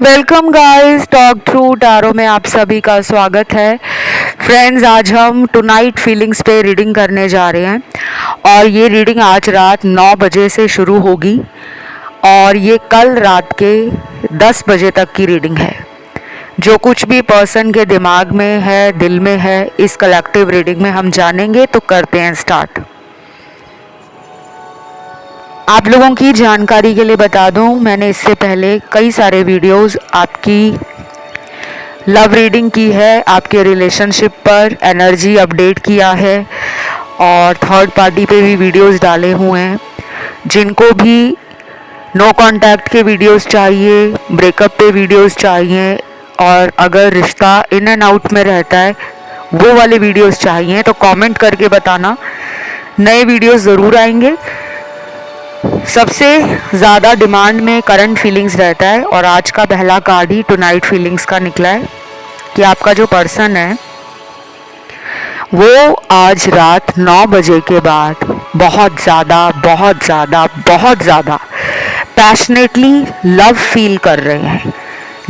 Welcome guys, talk through tarot में आप सभी का स्वागत है। फ्रेंड्स, आज हम टुनाइट फीलिंग्स पे रीडिंग करने जा रहे हैं और ये रीडिंग आज रात 9 बजे से शुरू होगी और ये कल रात के 10 बजे तक की रीडिंग है। जो कुछ भी पर्सन के दिमाग में है, दिल में है, इस कलेक्टिव रीडिंग में हम जानेंगे। तो करते हैं स्टार्ट। आप लोगों की जानकारी के लिए बता दूं, मैंने इससे पहले कई सारे वीडियोस आपकी लव रीडिंग की है, आपके रिलेशनशिप पर एनर्जी अपडेट किया है और थर्ड पार्टी पे भी वीडियोस डाले हुए हैं। जिनको भी नो कांटेक्ट के वीडियोस चाहिए, ब्रेकअप पे वीडियोस चाहिए और अगर रिश्ता इन एंड आउट में रहता है वो वाले वीडियोस चाहिए तो कमेंट करके बताना, नए वीडियोस ज़रूर आएंगे। सबसे ज़्यादा डिमांड में करंट फीलिंग्स रहता है और आज का पहला कार्ड ही टुनाइट फीलिंग्स का निकला है कि आपका जो पर्सन है वो आज रात 9 बजे के बाद बहुत ज़्यादा पैशनेटली लव फील कर रहे हैं।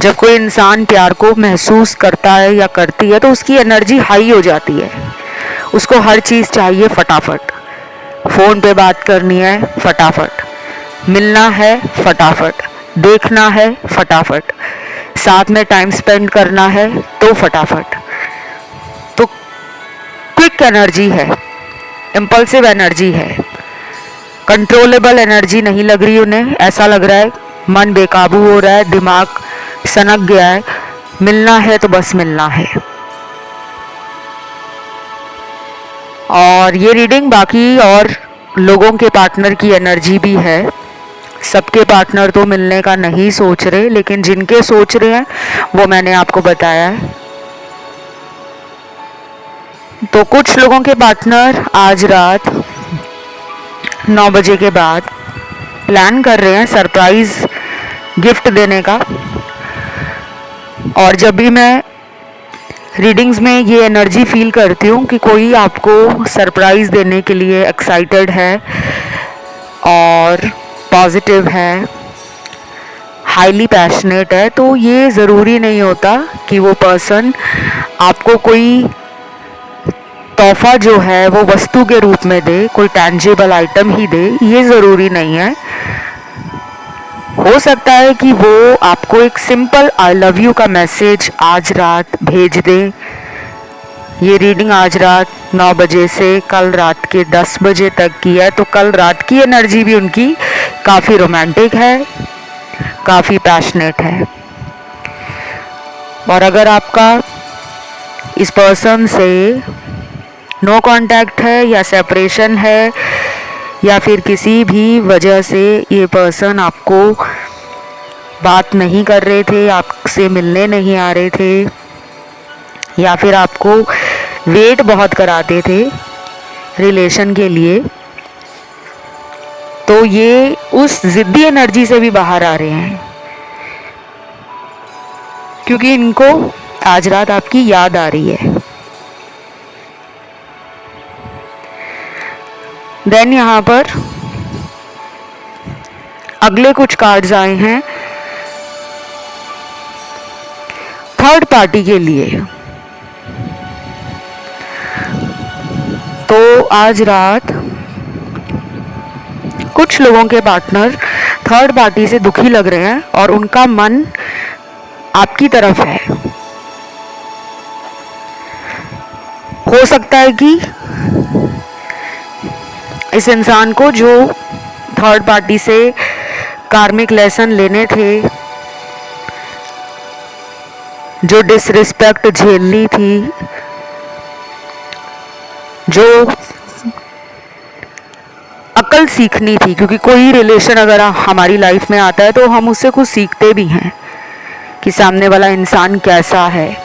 जब कोई इंसान प्यार को महसूस करता है या करती है तो उसकी एनर्जी हाई हो जाती है। उसको हर चीज़ चाहिए फटाफट, फ़ोन पे बात करनी है फटाफट, मिलना है फटाफट, देखना है फटाफट, साथ में टाइम स्पेंड करना है तो फटाफट। तो क्विक एनर्जी है, इम्पल्सिव एनर्जी है, कंट्रोलेबल एनर्जी नहीं लग रही उन्हें। ऐसा लग रहा है मन बेकाबू हो रहा है, दिमाग सनक गया है, मिलना है तो बस मिलना है। और ये रीडिंग बाकी और लोगों के पार्टनर की एनर्जी भी है। सबके पार्टनर तो मिलने का नहीं सोच रहे, लेकिन जिनके सोच रहे हैं वो मैंने आपको बताया है। तो कुछ लोगों के पार्टनर आज रात 9 बजे के बाद प्लान कर रहे हैं सरप्राइज गिफ्ट देने का। और जब भी मैं रीडिंग्स में ये एनर्जी फील करती हूँ कि कोई आपको सरप्राइज देने के लिए एक्साइटेड है और पॉजिटिव है, हाईली पैशनेट है, तो ये ज़रूरी नहीं होता कि वो पर्सन आपको कोई तोहफा जो है वो वस्तु के रूप में दे, कोई टैंजिबल आइटम ही दे, ये ज़रूरी नहीं है। हो सकता है कि वो आपको एक सिंपल आई लव यू का मैसेज आज रात भेज दे। ये रीडिंग आज रात 9 बजे से कल रात के 10 बजे तक की है, तो कल रात की एनर्जी भी उनकी काफ़ी रोमांटिक है, काफ़ी पैशनेट है। और अगर आपका इस पर्सन से नो कांटेक्ट है या सेपरेशन है या फिर किसी भी वजह से ये पर्सन आपको बात नहीं कर रहे थे, आपसे मिलने नहीं आ रहे थे या फिर आपको वेट बहुत कराते थे रिलेशन के लिए, तो ये उस ज़िद्दी एनर्जी से भी बाहर आ रहे हैं क्योंकि इनको आज रात आपकी याद आ रही है। देन यहाँ पर अगले कुछ कार्ड्स आए हैं थर्ड पार्टी के लिए। तो आज रात कुछ लोगों के पार्टनर थर्ड पार्टी से दुखी लग रहे हैं और उनका मन आपकी तरफ है। हो सकता है कि इस इंसान को जो थर्ड पार्टी से कार्मिक लेसन लेने थे, जो डिसरिस्पेक्ट झेलनी थी, जो अकल सीखनी थी, क्योंकि कोई रिलेशन अगर हमारी लाइफ में आता है तो हम उससे कुछ सीखते भी हैं कि सामने वाला इंसान कैसा है,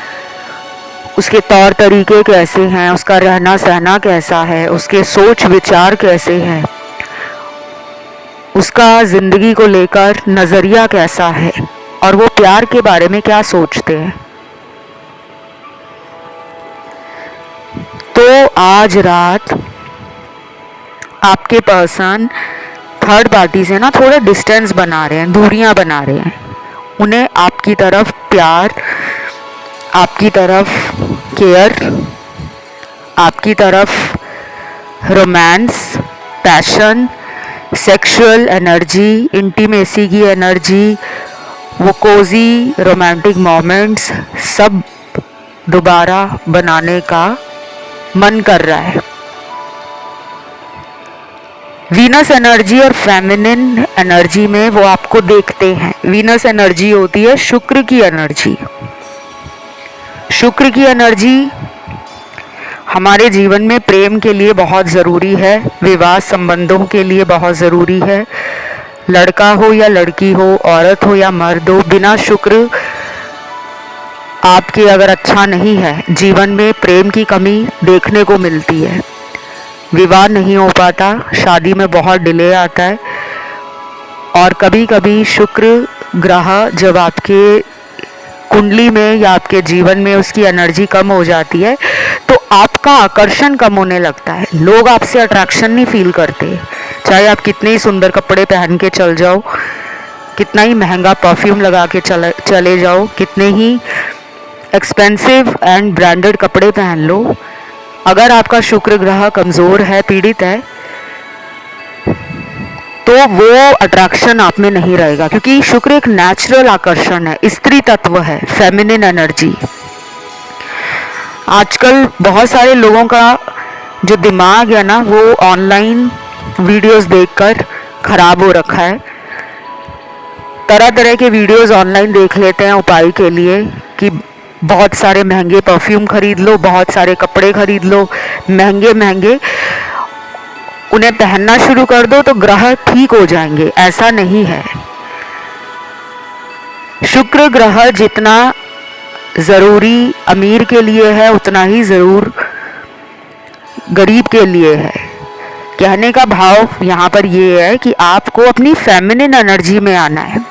उसके तौर तरीके कैसे हैं, उसका रहना सहना कैसा है, उसके सोच विचार कैसे हैं, उसका ज़िंदगी को लेकर नज़रिया कैसा है और वो प्यार के बारे में क्या सोचते हैं। तो आज रात आपके पर्सन थर्ड पार्टी से ना थोड़ा डिस्टेंस बना रहे हैं, दूरियां बना रहे हैं उन्हें आपकी तरफ प्यार, आपकी तरफ केयर, आपकी तरफ romance, passion, sexual energy, intimacy की एनर्जी, वो कोजी रोमांटिक मोमेंट्स सब दोबारा बनाने का मन कर रहा है। वीनस एनर्जी और फेमिनिन एनर्जी में वो आपको देखते हैं। वीनस एनर्जी होती है शुक्र की एनर्जी। शुक्र की एनर्जी हमारे जीवन में प्रेम के लिए बहुत ज़रूरी है, विवाह संबंधों के लिए बहुत ज़रूरी है। लड़का हो या लड़की हो, औरत हो या मर्द हो, बिना शुक्र आपके अगर अच्छा नहीं है, जीवन में प्रेम की कमी देखने को मिलती है। विवाह नहीं हो पाता, शादी में बहुत डिले आता है। और कभी कभी शुक्र ग्रह जब आपके कुंडली में या आपके जीवन में उसकी एनर्जी कम हो जाती है तो आपका आकर्षण कम होने लगता है। लोग आपसे अट्रैक्शन नहीं फील करते, चाहे आप कितने ही सुंदर कपड़े पहन के चल जाओ, कितना ही महंगा परफ्यूम लगा के चले जाओ, कितने ही एक्सपेंसिव एंड ब्रांडेड कपड़े पहन लो, अगर आपका शुक्र ग्रह कमज़ोर है, पीड़ित है, तो वो अट्रैक्शन आप में नहीं रहेगा। क्योंकि शुक्र एक नेचुरल आकर्षण है, स्त्री तत्व है, फेमिनिन एनर्जी। आजकल बहुत सारे लोगों का जो दिमाग है ना, वो ऑनलाइन वीडियोस देखकर खराब हो रखा है। तरह तरह के वीडियोस ऑनलाइन देख लेते हैं उपाय के लिए कि बहुत सारे महंगे परफ्यूम खरीद लो, बहुत सारे कपड़े खरीद लो, महंगे महंगे, उन्हें पहनना शुरू कर दो तो ग्रह ठीक हो जाएंगे। ऐसा नहीं है। शुक्र ग्रह जितना ज़रूरी अमीर के लिए है, उतना ही ज़रूर गरीब के लिए है। कहने का भाव यहाँ पर ये है कि आपको अपनी फेमिनिन एनर्जी में आना है।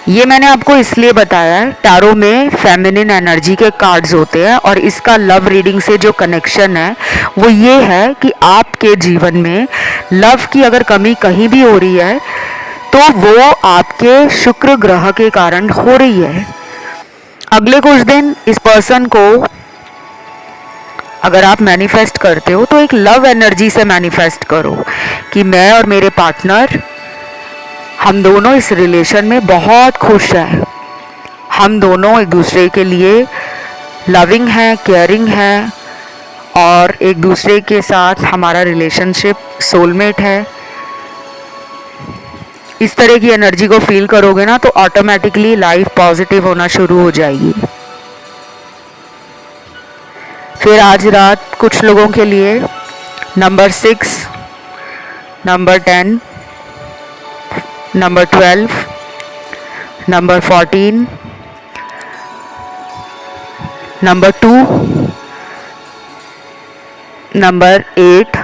ये मैंने आपको इसलिए बताया है, टैरो में फेमिनिन एनर्जी के कार्ड्स होते हैं और इसका लव रीडिंग से जो कनेक्शन है वो ये है कि आपके जीवन में लव की अगर कमी कहीं भी हो रही है तो वो आपके शुक्र ग्रह के कारण हो रही है। अगले कुछ दिन इस पर्सन को अगर आप मैनिफेस्ट करते हो तो एक लव एनर्जी से मैनिफेस्ट करो कि मैं और मेरे पार्टनर, हम दोनों इस रिलेशन में बहुत खुश हैं, हम दोनों एक दूसरे के लिए लविंग हैं, केयरिंग हैं और एक दूसरे के साथ हमारा रिलेशनशिप सोलमेट है। इस तरह की एनर्जी को फील करोगे ना तो ऑटोमेटिकली लाइफ पॉजिटिव होना शुरू हो जाएगी। फिर आज रात कुछ लोगों के लिए number 6, number 10, number 12, number 14, number 2, number 8,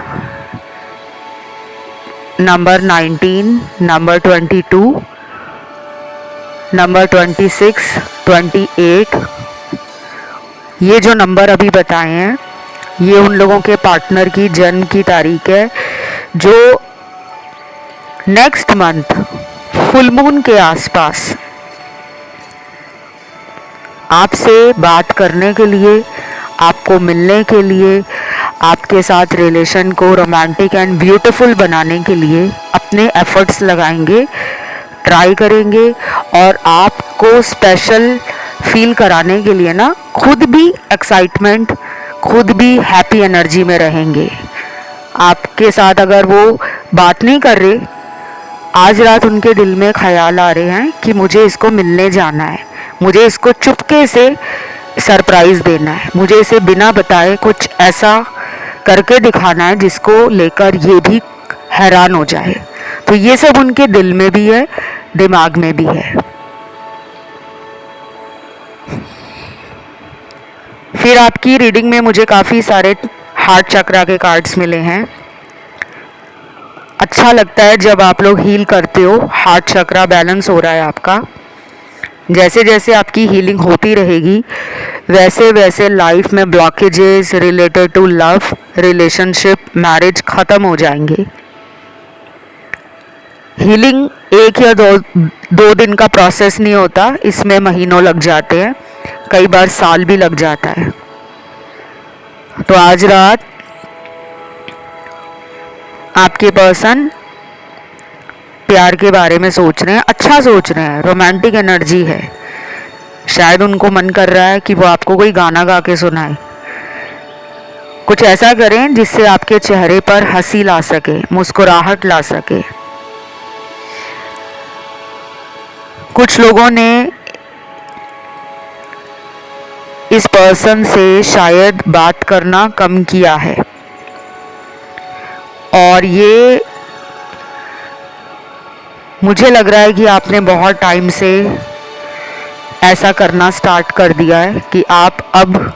number 19, number 22, number 26, 28, ये जो नंबर अभी बताए हैं ये उन लोगों के पार्टनर की जन्म की तारीख है जो नेक्स्ट मंथ फुल मून के आसपास आपसे बात करने के लिए, आपको मिलने के लिए, आपके साथ रिलेशन को रोमांटिक एंड ब्यूटीफुल बनाने के लिए अपने एफर्ट्स लगाएंगे, ट्राई करेंगे और आपको स्पेशल फील कराने के लिए ना खुद भी एक्साइटमेंट, खुद भी हैप्पी एनर्जी में रहेंगे। आपके साथ अगर वो बात नहीं कर रहे, आज रात उनके दिल में ख्याल आ रहे हैं कि मुझे इसको मिलने जाना है, मुझे इसको चुपके से सरप्राइज़ देना है, मुझे इसे बिना बताए कुछ ऐसा करके दिखाना है जिसको लेकर ये भी हैरान हो जाए। तो ये सब उनके दिल में भी है, दिमाग में भी है। फिर आपकी रीडिंग में मुझे काफ़ी सारे हार्ट चक्रा के कार्ड्स मिले हैं। अच्छा लगता है जब आप लोग हील करते हो, हार्ट चक्रा बैलेंस हो रहा है आपका। जैसे जैसे आपकी हीलिंग होती रहेगी वैसे वैसे लाइफ में blockages related to love, relationship, marriage ख़त्म हो जाएंगे। हीलिंग एक या दो दिन का प्रोसेस नहीं होता, इसमें महीनों लग जाते हैं, कई बार साल भी लग जाता है। तो आज रात आपके पर्सन प्यार के बारे में सोच रहे हैं, अच्छा सोच रहे हैं, रोमांटिक एनर्जी है। शायद उनको मन कर रहा है कि वो आपको कोई गाना गा के सुनाए। कुछ ऐसा करें जिससे आपके चेहरे पर हंसी ला सके, मुस्कुराहट ला सके। कुछ लोगों ने इस पर्सन से शायद बात करना कम किया है और ये मुझे लग रहा है कि आपने बहुत टाइम से ऐसा करना स्टार्ट कर दिया है कि आप अब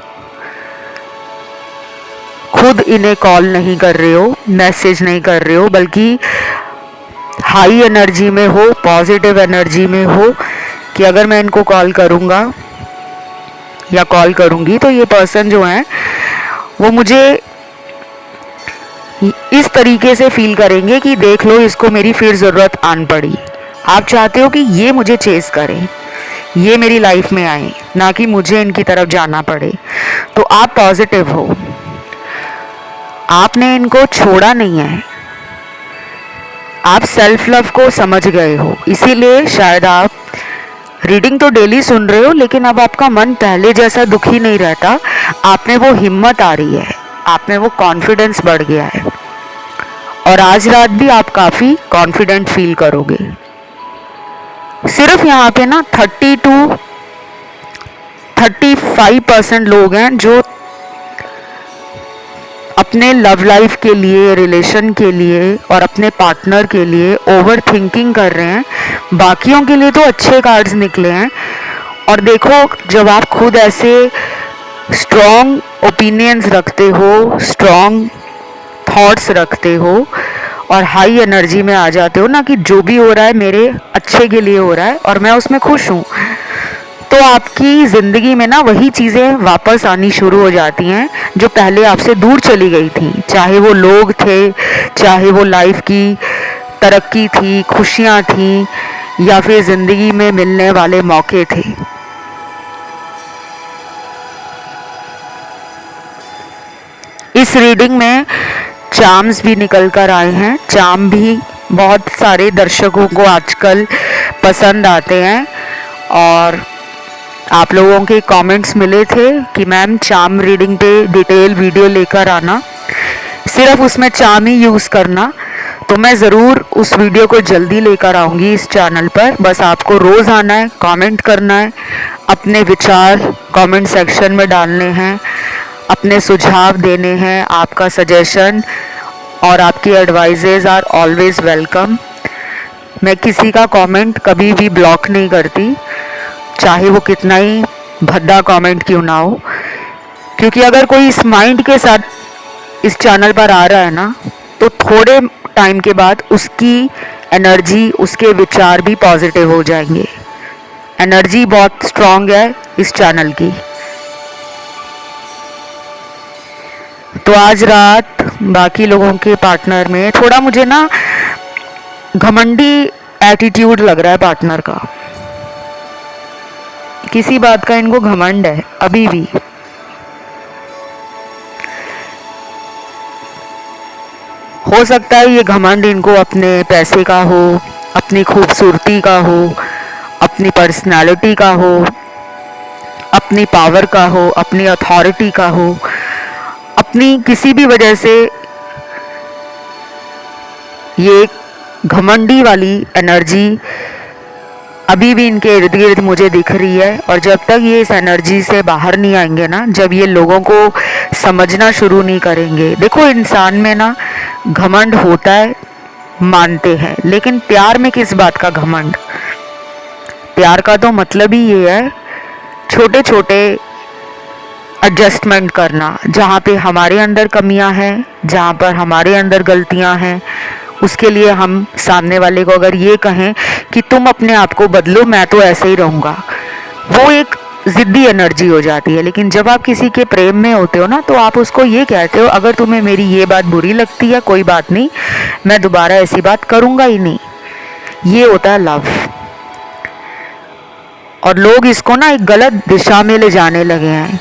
खुद इन्हें कॉल नहीं कर रहे हो, मैसेज नहीं कर रहे हो, बल्कि हाई एनर्जी में हो, पॉजिटिव एनर्जी में हो कि अगर मैं इनको कॉल करूँगा या कॉल करूँगी तो ये पर्सन जो है वो मुझे इस तरीके से फील करेंगे कि देख लो इसको मेरी फिर ज़रूरत आन पड़ी। आप चाहते हो कि ये मुझे चेस करें, ये मेरी लाइफ में आए, ना कि मुझे इनकी तरफ जाना पड़े। तो आप पॉजिटिव हो, आपने इनको छोड़ा नहीं है, आप सेल्फ लव को समझ गए हो, इसीलिए शायद आप रीडिंग तो डेली सुन रहे हो, लेकिन अब आपका मन पहले जैसा दुखी नहीं रहता। आप में वो हिम्मत आ रही है, आप में वो कॉन्फिडेंस बढ़ गया है और आज रात भी आप काफ़ी कॉन्फिडेंट फील करोगे। सिर्फ यहाँ पे ना 35% लोग हैं जो अपने लव लाइफ के लिए, रिलेशन के लिए और अपने पार्टनर के लिए ओवर थिंकिंग कर रहे हैं। बाकियों के लिए तो अच्छे कार्ड्स निकले हैं। और देखो, जब आप खुद ऐसे स्ट्रॉन्ग ओपिनियंस रखते हो, स्ट्रॉन्ग थॉट्स रखते हो और हाई एनर्जी में आ जाते हो ना कि जो भी हो रहा है मेरे अच्छे के लिए हो रहा है और मैं उसमें खुश हूँ, तो आपकी ज़िंदगी में ना वही चीज़ें वापस आनी शुरू हो जाती हैं जो पहले आपसे दूर चली गई थी। चाहे वो लोग थे, चाहे वो लाइफ की तरक्की थी, खुशियाँ थी, या फिर ज़िंदगी में मिलने वाले मौके थे। इस रीडिंग में चार्म्स भी निकल कर आए हैं। चार्म भी बहुत सारे दर्शकों को आजकल पसंद आते हैं और आप लोगों के कमेंट्स मिले थे कि मैम चार्म रीडिंग पे डिटेल वीडियो लेकर आना, सिर्फ उसमें चार्म ही यूज़ करना। तो मैं ज़रूर उस वीडियो को जल्दी लेकर आऊँगी इस चैनल पर। बस आपको रोज़ आना है, कमेंट करना है, अपने विचार कमेंट सेक्शन में डालने हैं, अपने सुझाव देने हैं। आपका सजेशन और आपकी एडवाइजेज आर ऑलवेज़ वेलकम। मैं किसी का कमेंट कभी भी ब्लॉक नहीं करती, चाहे वो कितना ही भद्दा कमेंट क्यों ना हो, क्योंकि अगर कोई इस माइंड के साथ इस चैनल पर आ रहा है ना, तो थोड़े टाइम के बाद उसकी एनर्जी, उसके विचार भी पॉजिटिव हो जाएंगे। एनर्जी बहुत स्ट्रांग है इस चैनल की। तो आज रात बाकी लोगों के पार्टनर में थोड़ा मुझे ना घमंडी एटीट्यूड लग रहा है पार्टनर का। किसी बात का इनको घमंड है अभी भी। हो सकता है ये घमंड इनको अपने पैसे का हो, अपनी खूबसूरती का हो, अपनी पर्सनालिटी का हो, अपनी पावर का हो, अपनी अथॉरिटी का हो, अपनी किसी भी वजह से ये घमंडी वाली एनर्जी अभी भी इनके इर्द गिर्द मुझे दिख रही है। और जब तक ये इस एनर्जी से बाहर नहीं आएंगे ना, जब ये लोगों को समझना शुरू नहीं करेंगे। देखो, इंसान में ना घमंड होता है, मानते हैं, लेकिन प्यार में किस बात का घमंड? प्यार का तो मतलब ही ये है छोटे छोटे एडजस्टमेंट करना। जहाँ पे हमारे अंदर कमियां हैं, जहाँ पर हमारे अंदर गलतियां हैं, उसके लिए हम सामने वाले को अगर ये कहें कि तुम अपने आप को बदलो, मैं तो ऐसे ही रहूँगा, वो एक ज़िद्दी एनर्जी हो जाती है। लेकिन जब आप किसी के प्रेम में होते हो ना, तो आप उसको ये कहते हो, अगर तुम्हें मेरी ये बात बुरी लगती है, कोई बात नहीं, मैं दोबारा ऐसी बात करूँगा ही नहीं। ये होता है लव। और लोग इसको ना एक गलत दिशा में ले जाने लगे हैं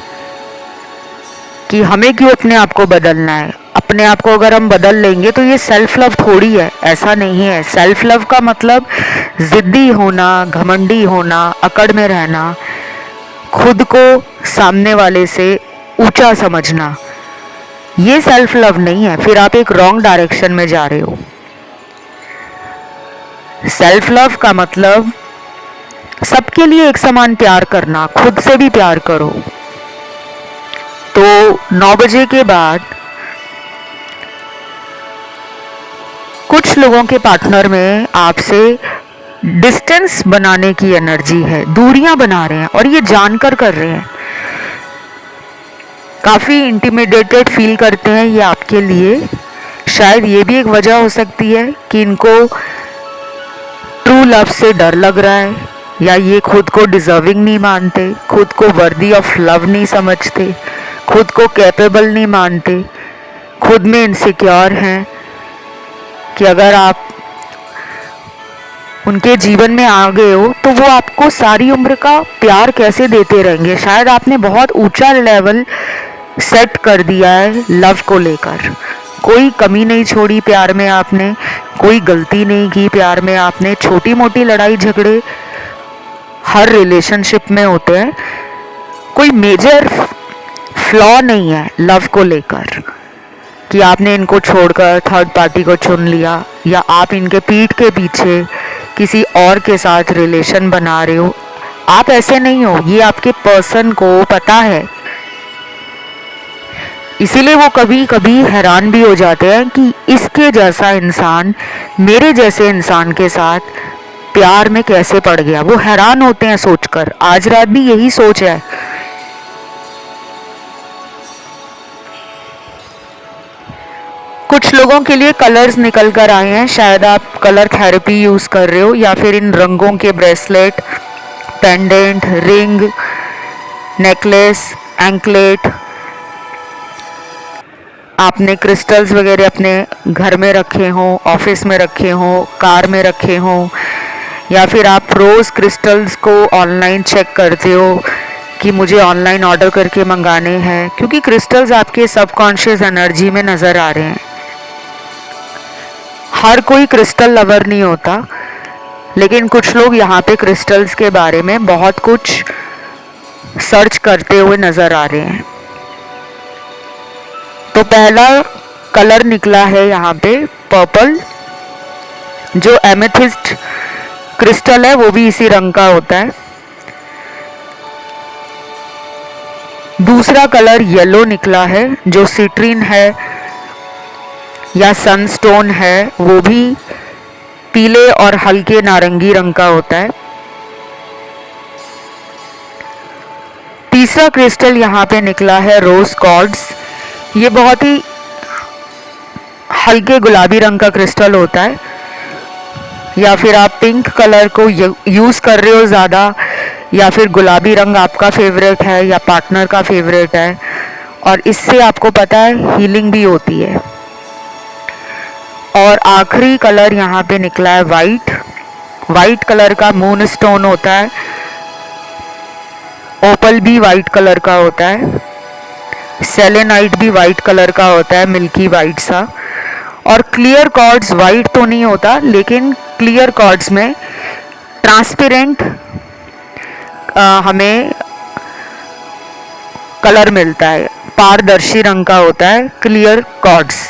कि हमें क्यों अपने आप को बदलना है। अपने आप को अगर हम बदल लेंगे तो ये सेल्फ लव थोड़ी है, ऐसा नहीं है। सेल्फ लव का मतलब जिद्दी होना, घमंडी होना, अकड़ में रहना, खुद को सामने वाले से ऊंचा समझना, ये सेल्फ लव नहीं है। फिर आप एक रॉन्ग डायरेक्शन में जा रहे हो। सेल्फ लव का मतलब सबके लिए एक समान प्यार करना, खुद से भी प्यार करो। तो 9 बजे के बाद कुछ लोगों के पार्टनर में आपसे डिस्टेंस बनाने की एनर्जी है, दूरियां बना रहे हैं और ये जानकर कर रहे हैं। काफ़ी इंटिमिडेटेड फील करते हैं ये आपके लिए। शायद ये भी एक वजह हो सकती है कि इनको ट्रू लव से डर लग रहा है, या ये खुद को डिजर्विंग नहीं मानते, खुद को वर्दी ऑफ लव नहीं समझते, खुद को कैपेबल नहीं मानते, खुद में इनसिक्योर हैं कि अगर आप उनके जीवन में आ गए हो तो वो आपको सारी उम्र का प्यार कैसे देते रहेंगे। शायद आपने बहुत ऊंचा लेवल सेट कर दिया है लव को लेकर। कोई कमी नहीं छोड़ी प्यार में आपने, कोई गलती नहीं की प्यार में आपने। छोटी मोटी लड़ाई झगड़े हर रिलेशनशिप में होते हैं, कोई मेजर फ्लॉ नहीं है लव को लेकर कि आपने इनको छोड़कर थर्ड पार्टी को चुन लिया, या आप इनके पीठ के पीछे किसी और के साथ रिलेशन बना रहे हो। आप ऐसे नहीं हो, ये आपके पर्सन को पता है। इसीलिए वो कभी कभी हैरान भी हो जाते हैं कि इसके जैसा इंसान मेरे जैसे इंसान के साथ प्यार में कैसे पड़ गया। वो हैरान होते हैं सोचकर। आज रात भी यही सोच है। कुछ लोगों के लिए कलर्स निकल कर आए हैं। शायद आप कलर थेरेपी यूज कर रहे हो, या फिर इन रंगों के bracelet, pendant, ring, necklace, anklet, आपने क्रिस्टल्स वगैरह अपने घर में रखे हों, ऑफिस में रखे हों, कार में रखे हों, या फिर आप रोज़ क्रिस्टल्स को ऑनलाइन चेक करते हो कि मुझे ऑनलाइन ऑर्डर करके मंगाने हैं, क्योंकि क्रिस्टल्स आपके सबकॉन्शियस एनर्जी में नज़र आ रहे हैं। हर कोई क्रिस्टल लवर नहीं होता, लेकिन कुछ लोग यहाँ पे क्रिस्टल्स के बारे में बहुत कुछ सर्च करते हुए नज़र आ रहे हैं। तो पहला कलर निकला है यहाँ पे पर्पल, जो एमेथिस्ट क्रिस्टल है वो भी इसी रंग का होता है। दूसरा कलर येलो निकला है, जो सिट्रीन है या सनस्टोन है, वो भी पीले और हल्के नारंगी रंग का होता है। तीसरा क्रिस्टल यहाँ पे निकला है रोज क्वार्ट्ज। ये बहुत ही हल्के गुलाबी रंग का क्रिस्टल होता है, या फिर आप पिंक कलर को यूज़ कर रहे हो ज़्यादा, या फिर गुलाबी रंग आपका फेवरेट है या पार्टनर का फेवरेट है, और इससे आपको पता है हीलिंग भी होती है। और आखिरी कलर यहाँ पे निकला है वाइट। वाइट कलर का मून स्टोन होता है, ओपल भी वाइट कलर का होता है, सेलेनाइट भी वाइट कलर का होता है, मिल्की वाइट सा। और क्लियर कॉर्ड्स वाइट तो नहीं होता, लेकिन क्लियर कॉर्ड्स में ट्रांसपेरेंट हमें कलर मिलता है, पारदर्शी रंग का होता है क्लियर कॉर्ड्स।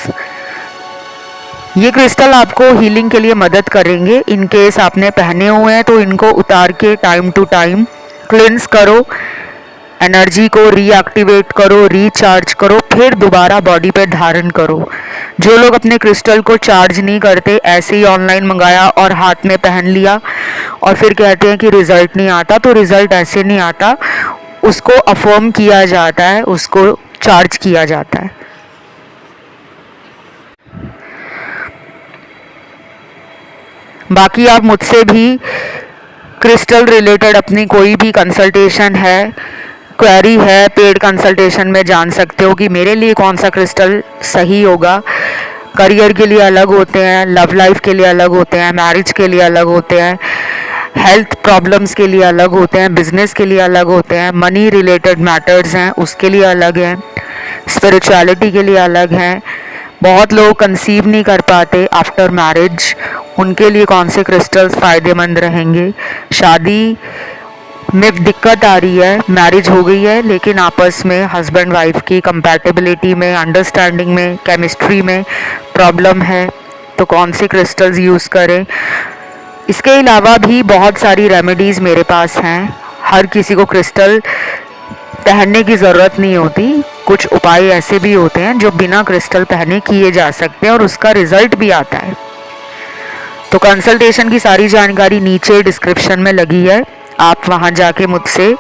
ये क्रिस्टल आपको हीलिंग के लिए मदद करेंगे। इन केस आपने पहने हुए हैं तो इनको उतार के टाइम टू टाइम क्लिंस करो, एनर्जी को रीएक्टिवेट करो, रिचार्ज करो, फिर दोबारा बॉडी पे धारण करो। जो लोग अपने क्रिस्टल को चार्ज नहीं करते, ऐसे ही ऑनलाइन मंगाया और हाथ में पहन लिया और फिर कहते हैं कि रिजल्ट नहीं आता, तो रिजल्ट ऐसे नहीं आता, उसको अफर्म किया जाता है, उसको चार्ज किया जाता है। बाकी आप मुझसे भी क्रिस्टल रिलेटेड अपनी कोई भी कंसल्टेशन है, क्वेरी है, पेड कंसल्टेशन में जान सकते हो कि मेरे लिए कौन सा क्रिस्टल सही होगा। करियर के लिए अलग होते हैं, लव लाइफ के लिए अलग होते हैं, मैरिज के लिए अलग होते हैं, हेल्थ प्रॉब्लम्स के लिए अलग होते हैं, बिजनेस के लिए अलग होते हैं, मनी रिलेटेड मैटर्स हैं उसके लिए अलग हैं, स्पिरिचुअलिटी के लिए अलग हैं। बहुत लोग कंसीव नहीं कर पाते आफ्टर मैरिज, उनके लिए कौन से क्रिस्टल्स फ़ायदेमंद रहेंगे। शादी में दिक्कत आ रही है, मैरिज हो गई है लेकिन आपस में हस्बैंड वाइफ की कंपैटिबिलिटी में, अंडरस्टैंडिंग में, केमिस्ट्री में प्रॉब्लम है, तो कौन से क्रिस्टल्स यूज़ करें। इसके अलावा भी बहुत सारी रेमेडीज़ मेरे पास हैं। हर किसी को क्रिस्टल पहनने की ज़रूरत नहीं होती, कुछ उपाय ऐसे भी होते हैं जो बिना क्रिस्टल पहने किए जा सकते हैं और उसका रिजल्ट भी आता है। तो कंसल्टेशन की सारी जानकारी नीचे डिस्क्रिप्शन में लगी है, आप वहां जाके मुझसे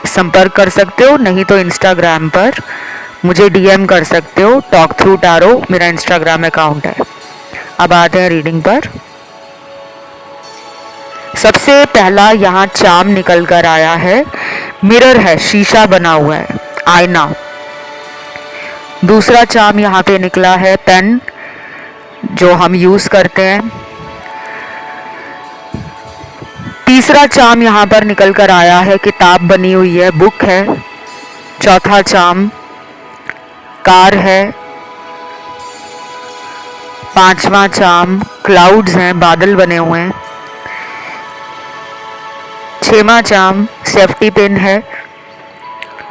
संपर्क कर सकते हो, नहीं तो इंस्टाग्राम पर मुझे डीएम कर सकते हो। टॉक थ्रू टैरो मेरा इंस्टाग्राम अकाउंट है। अब आते हैं रीडिंग पर। सबसे पहला यहाँ चाम निकल कर आया है, मिरर है, शीशा बना हुआ है, आईना। दूसरा चाम यहाँ पे निकला है, पेन जो हम यूज करते हैं। तीसरा चाम यहाँ पर निकल कर आया है, किताब बनी हुई है, बुक है। चौथा चाम कार है। पांचवा चाम क्लाउड्स हैं, बादल बने हुए हैं। छठवां चाम सेफ्टी पिन है।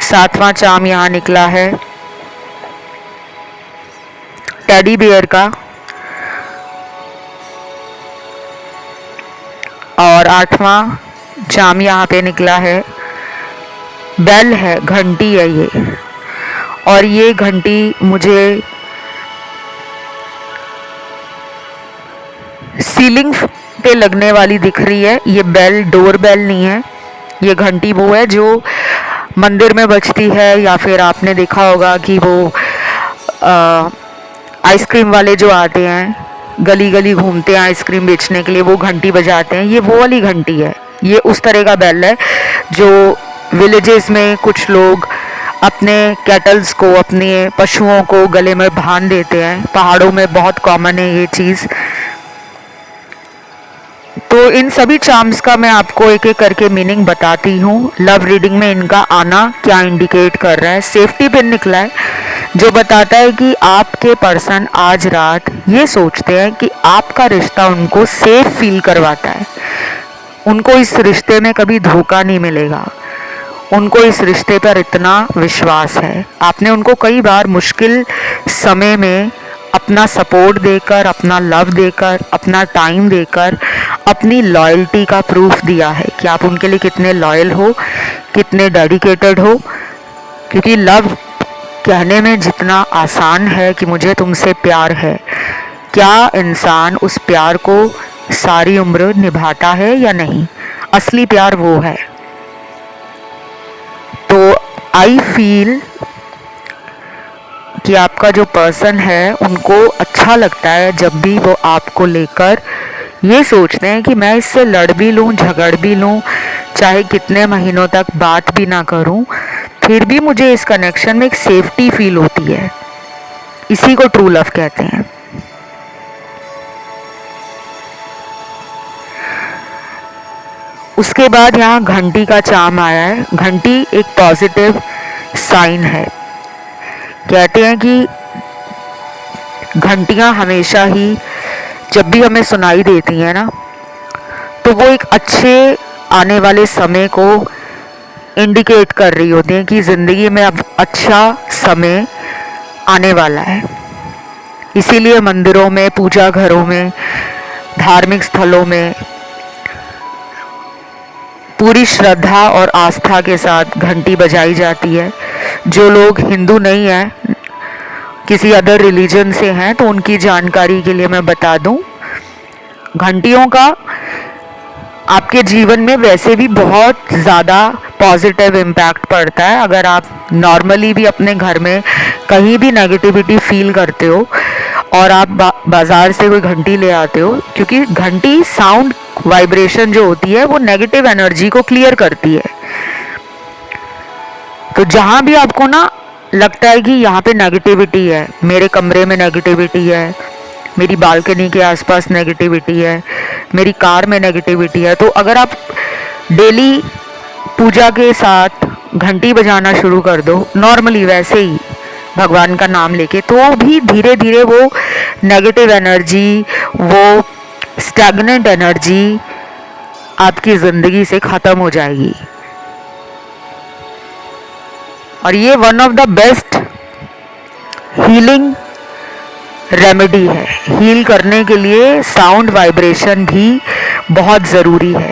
सातवां चाम यहाँ निकला है टेडी बियर का। और आठवां चाम यहाँ पे निकला है, बेल है, घंटी है ये। और ये घंटी मुझे सीलिंग पे लगने वाली दिख रही है। ये बेल डोर बेल नहीं है, ये घंटी वो है जो मंदिर में बजती है, या फिर आपने देखा होगा कि वो आइसक्रीम वाले जो आते हैं, गली गली घूमते हैं आइसक्रीम बेचने के लिए, वो घंटी बजाते हैं, ये वो वाली घंटी है। ये उस तरह का बेल है जो विलेजेस में कुछ लोग अपने कैटल्स को, अपने पशुओं को गले में बांध देते हैं। पहाड़ों में बहुत कॉमन है ये चीज़। तो इन सभी चार्म्स का मैं आपको एक एक करके मीनिंग बताती हूँ। लव रीडिंग में इनका आना क्या इंडिकेट कर रहा है। सेफ्टी पिन निकला है जो बताता है कि आपके पर्सन आज रात ये सोचते हैं कि आपका रिश्ता उनको सेफ फील करवाता है। उनको इस रिश्ते में कभी धोखा नहीं मिलेगा, उनको इस रिश्ते पर इतना विश्वास है। आपने उनको कई बार मुश्किल समय में अपना सपोर्ट देकर, अपना लव देकर, अपना टाइम देकर अपनी लॉयल्टी का प्रूफ दिया है कि आप उनके लिए कितने लॉयल हो, कितने डेडिकेटेड हो। क्योंकि लव कहने में जितना आसान है कि मुझे तुमसे प्यार है, क्या इंसान उस प्यार को सारी उम्र निभाता है या नहीं, असली प्यार वो है। तो आई फील कि आपका जो पर्सन है उनको अच्छा लगता है जब भी वो आपको लेकर ये सोचते हैं कि मैं इससे लड़ भी लूँ, झगड़ भी लूँ, चाहे कितने महीनों तक बात भी ना करूँ, फिर भी मुझे इस कनेक्शन में एक सेफ्टी फील होती है। इसी को ट्रू लव कहते हैं। उसके बाद यहाँ घंटी का चार्म आया है। घंटी एक पॉजिटिव साइन है। कहते हैं कि घंटियाँ हमेशा ही जब भी हमें सुनाई देती हैं ना, तो वो एक अच्छे आने वाले समय को इंडिकेट कर रही होती हैं कि ज़िंदगी में अब अच्छा समय आने वाला है। इसीलिए मंदिरों में, पूजा घरों में, धार्मिक स्थलों में पूरी श्रद्धा और आस्था के साथ घंटी बजाई जाती है। जो लोग हिंदू नहीं हैं, किसी अदर रिलीजन से हैं, तो उनकी जानकारी के लिए मैं बता दूं, घंटियों का आपके जीवन में वैसे भी बहुत ज़्यादा पॉजिटिव इम्पैक्ट पड़ता है। अगर आप नॉर्मली भी अपने घर में कहीं भी नेगेटिविटी फील करते हो और आप बाज़ार से कोई घंटी ले आते हो, क्योंकि घंटी साउंड वाइब्रेशन जो होती है वो नेगेटिव एनर्जी को क्लियर करती है। तो जहाँ भी आपको ना लगता है कि यहाँ पे नेगेटिविटी है, मेरे कमरे में नेगेटिविटी है, मेरी बालकनी के आसपास नेगेटिविटी है, मेरी कार में नेगेटिविटी है। तो अगर आप डेली पूजा के साथ घंटी बजाना शुरू कर दो, नॉर्मली वैसे ही भगवान का नाम लेके, तो भी धीरे धीरे वो नेगेटिव एनर्जी, वो स्टैग्नेंट एनर्जी आपकी ज़िंदगी से ख़त्म हो जाएगी। और ये one of the best healing remedy है। हील करने के लिए साउंड वाइब्रेशन भी बहुत ज़रूरी है।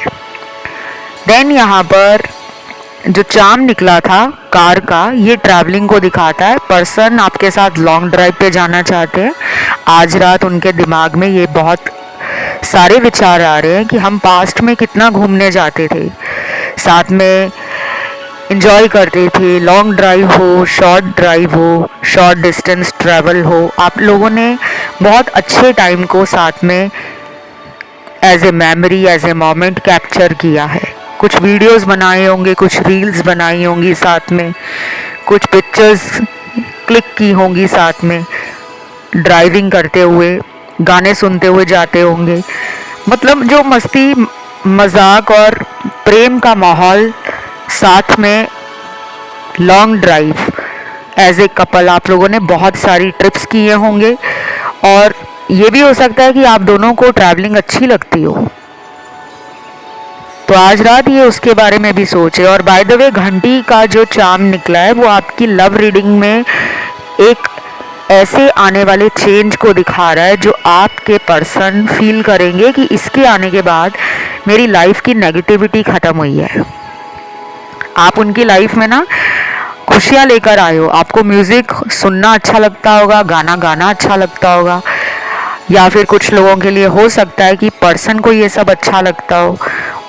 देन यहाँ पर जो चार्म निकला था कार का, ये ट्रैवलिंग को दिखाता है। पर्सन आपके साथ लॉन्ग ड्राइव पे जाना चाहते हैं। आज रात उनके दिमाग में ये बहुत सारे विचार आ रहे हैं कि हम पास्ट में कितना घूमने जाते थे, साथ में इंजॉय करते थे। लॉन्ग ड्राइव हो, शॉर्ट ड्राइव हो, शॉर्ट डिस्टेंस ट्रैवल हो, आप लोगों ने बहुत अच्छे टाइम को साथ में as a memory, as a moment capture किया है। कुछ वीडियोस बनाए होंगे, कुछ रील्स बनाई होंगी साथ में, कुछ पिक्चर्स क्लिक की होंगी साथ में, ड्राइविंग करते हुए, गाने सुनते हुए जाते होंगे। मतलब जो मस्ती, मजाक और प्रेम का माहौल साथ में, long drive as a couple आप लोगों ने बहुत सारी ट्रिप्स किए होंगे। और ये भी हो सकता है कि आप दोनों को ट्रैवलिंग अच्छी लगती हो, तो आज रात ये उसके बारे में भी सोचे। और बाय द वे, घंटी का जो चार्म निकला है वो आपकी लव रीडिंग में एक ऐसे आने वाले चेंज को दिखा रहा है जो आपके पर्सन फील करेंगे कि इसके आने के बाद मेरी लाइफ की नेगेटिविटी ख़त्म हुई है। आप उनकी लाइफ में ना खुशियाँ लेकर आए हो। आपको म्यूज़िक सुनना अच्छा लगता होगा, गाना गाना अच्छा लगता होगा, या फिर कुछ लोगों के लिए हो सकता है कि पर्सन को ये सब अच्छा लगता हो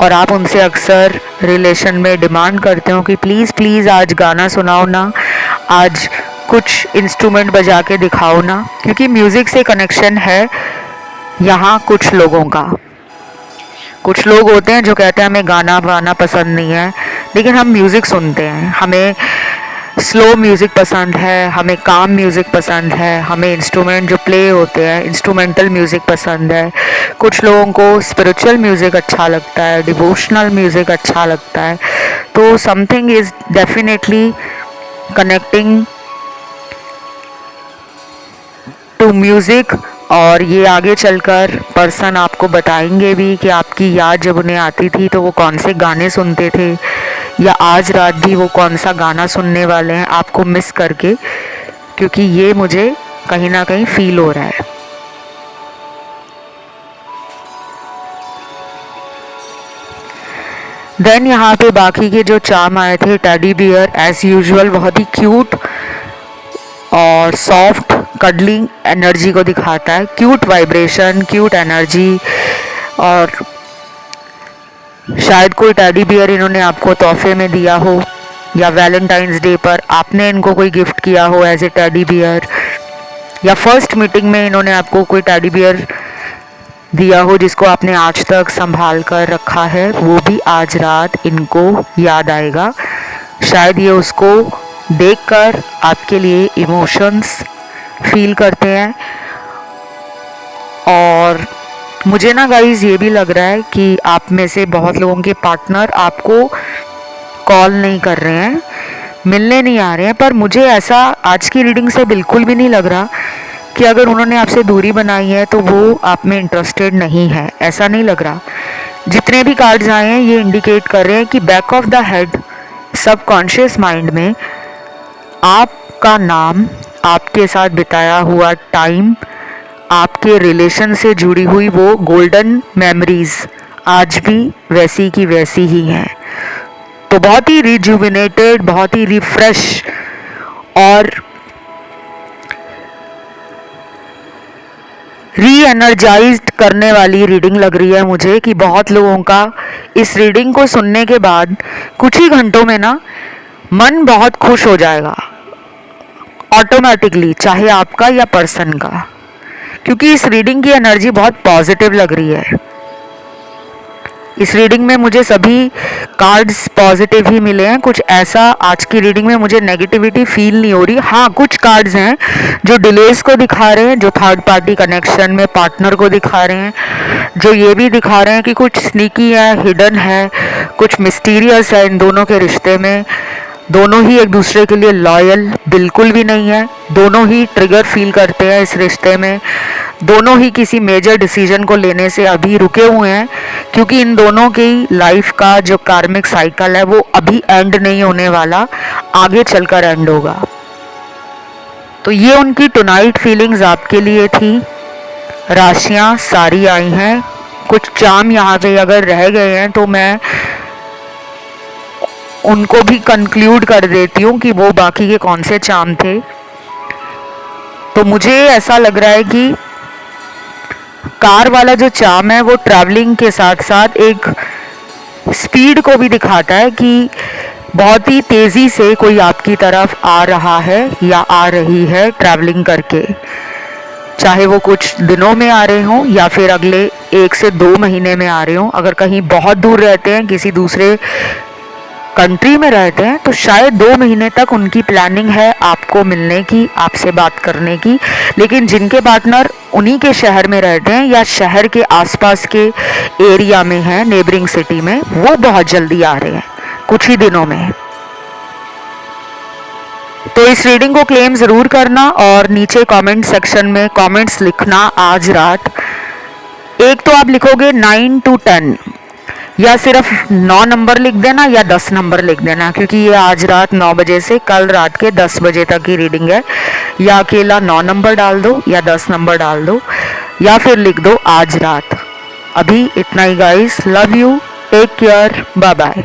और आप उनसे अक्सर रिलेशन में डिमांड करते हो कि प्लीज़ प्लीज़ आज गाना सुनाओ ना, आज कुछ इंस्ट्रूमेंट बजा के दिखाओ ना, क्योंकि म्यूज़िक से कनेक्शन है यहाँ कुछ लोगों का। कुछ लोग होते हैं जो कहते हैं हमें गाना गाना पसंद नहीं है, लेकिन हम म्यूज़िक सुनते हैं। हमें स्लो म्यूज़िक पसंद है, हमें काम म्यूज़िक पसंद है, हमें इंस्ट्रूमेंट जो प्ले होते हैं, इंस्ट्रूमेंटल म्यूज़िक पसंद है। कुछ लोगों को स्पिरिचुअल म्यूज़िक अच्छा लगता है, डिवोशनल म्यूज़िक अच्छा लगता है। तो something is definitely connecting to music. और ये आगे चलकर पर्सन आपको बताएंगे भी कि आपकी याद जब उन्हें आती थी तो वो कौन से गाने सुनते थे, या आज रात भी वो कौन सा गाना सुनने वाले हैं आपको मिस करके, क्योंकि ये मुझे कहीं ना कहीं फील हो रहा है। देन यहाँ पे बाकी के जो चार्म आए थे, टेडी बियर एज यूजुअल बहुत ही क्यूट और सॉफ्ट कडलिंग एनर्जी को दिखाता है। Cute vibration, cute energy. और शायद कोई टेडी बियर इन्होंने आपको तोहफे में दिया हो, या वैलेंटाइंस डे पर आपने इनको कोई गिफ्ट किया हो एज ए टेडी बियर, या फर्स्ट मीटिंग में इन्होंने आपको कोई टेडी बियर दिया हो जिसको आपने आज तक संभाल कर रखा है। वो भी आज रात इनको याद आएगा। शायद ये उसको देखकर आपके लिए इमोशंस फील करते हैं। और मुझे ना गाइस ये भी लग रहा है कि आप में से बहुत लोगों के पार्टनर आपको कॉल नहीं कर रहे हैं, मिलने नहीं आ रहे हैं, पर मुझे ऐसा आज की रीडिंग से बिल्कुल भी नहीं लग रहा कि अगर उन्होंने आपसे दूरी बनाई है तो वो आप में इंटरेस्टेड नहीं है। ऐसा नहीं लग रहा। जितने भी कार्ड्स आए हैं ये इंडिकेट कर रहे हैं कि back of the head, subconscious mind में आपका नाम, आपके साथ बिताया हुआ टाइम, आपके रिलेशन से जुड़ी हुई वो गोल्डन मेमोरीज आज भी वैसी की वैसी ही हैं। तो बहुत ही रिजुविनेटेड, बहुत ही रिफ्रेश और री एनर्जाइज्ड करने वाली रीडिंग लग रही है मुझे, कि बहुत लोगों का इस रीडिंग को सुनने के बाद कुछ ही घंटों में ना मन बहुत खुश हो जाएगा ऑटोमेटिकली, चाहे आपका या पर्सन का, क्योंकि इस रीडिंग की एनर्जी बहुत पॉजिटिव लग रही है। इस रीडिंग में मुझे सभी कार्ड्स पॉजिटिव ही मिले हैं। कुछ ऐसा आज की रीडिंग में मुझे नेगेटिविटी फील नहीं हो रही। हाँ, कुछ कार्ड्स हैं जो डिलेस को दिखा रहे हैं, जो थर्ड पार्टी कनेक्शन में पार्टनर को दिखा रहे हैं, जो ये भी दिखा रहे हैं कि कुछ स्नीकी है, हिडन है, कुछ मिस्टीरियस है इन दोनों के रिश्ते में। दोनों ही एक दूसरे के लिए लॉयल बिल्कुल भी नहीं है, दोनों ही ट्रिगर फील करते हैं इस रिश्ते में, दोनों ही किसी मेजर डिसीजन को लेने से अभी रुके हुए हैं, क्योंकि इन दोनों की लाइफ का जो कार्मिक साइकिल है वो अभी एंड नहीं होने वाला, आगे चलकर एंड होगा। तो ये उनकी टुनाइट फीलिंग्स आपके लिए थी। राशियां सारी आई हैं। कुछ चार्म यहाँ पे अगर रह गए हैं तो मैं उनको भी कंक्लूड कर देती हूँ कि वो बाकी के कौन से चार्म थे। तो मुझे ऐसा लग रहा है कि कार वाला जो चार्म है वो ट्रैवलिंग के साथ साथ एक स्पीड को भी दिखाता है कि बहुत ही तेज़ी से कोई आपकी तरफ आ रहा है या आ रही है ट्रैवलिंग करके, चाहे वो कुछ दिनों में आ रहे हों या फिर अगले 1 से 2 महीने में आ रहे हों। अगर कहीं बहुत दूर रहते हैं, किसी दूसरे कंट्री में रहते हैं, तो शायद 2 महीने तक उनकी प्लानिंग है आपको मिलने की, आपसे बात करने की। लेकिन जिनके पार्टनर उन्हीं के शहर में रहते हैं या शहर के आसपास के एरिया में हैं, नेबरिंग सिटी में, वो बहुत जल्दी आ रहे हैं, कुछ ही दिनों में। तो इस रीडिंग को क्लेम ज़रूर करना और नीचे कमेंट सेक्शन में कमेंट्स लिखना आज रात। एक तो आप लिखोगे 9 to 10 या सिर्फ 9 नंबर लिख देना या 10 नंबर लिख देना, क्योंकि ये आज रात 9 बजे से कल रात के 10 बजे तक की रीडिंग है। या अकेला 9 नंबर डाल दो या 10 नंबर डाल दो या फिर लिख दो आज रात। अभी इतना ही guys, love you, take care, bye bye.